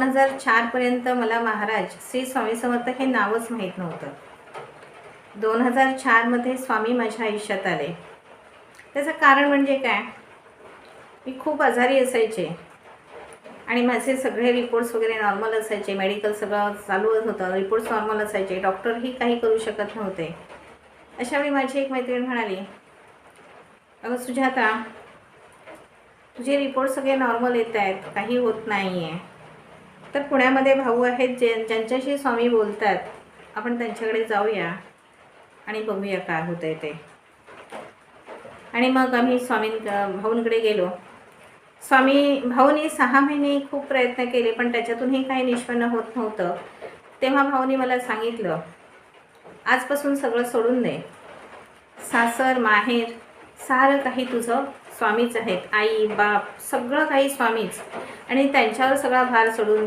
2004 मला महाराज श्री स्वामी समर्थ हे नावच माहीत नव्हतं. 2004 स्वामी माझ्या आयुष्यात आले. त्याचं कारण म्हणजे काय, मी खूप आजारी असायचे आणि माझे सगळे रिपोर्ट्स वगैरे नॉर्मल असायचे, मेडिकल सगळं चालूच होतं, रिपोर्ट्स नॉर्मल असायचे, डॉक्टरही काही करू शकत नव्हते. अशावेळी माझी एक मैत्रीण म्हणाली, अगं सुजाता, तुझे रिपोर्ट सगळे नॉर्मल येत आहेत, काही होत नाही आहे, तर पुण्यामध्ये भाऊ आहेत ज्यांच्याशी स्वामी बोलतात, आपण त्यांच्याकडे जाऊया आणि बघूया काय होतं आहे ते. आणि मग आम्ही भाऊंकडे गेलो. भाऊनी 6 महिने खूप प्रयत्न केले, पण त्याच्यातूनही काही निष्पन्न होत नव्हतं. तेव्हा भाऊनी मला सांगितलं, आजपासून सगळं सोडून दे, सासर माहेर सारं काही तुझं स्वामीच आहेत, आई बाप सगळं काही स्वामीच, आणि त्यांच्यावर सगळा भार सोडून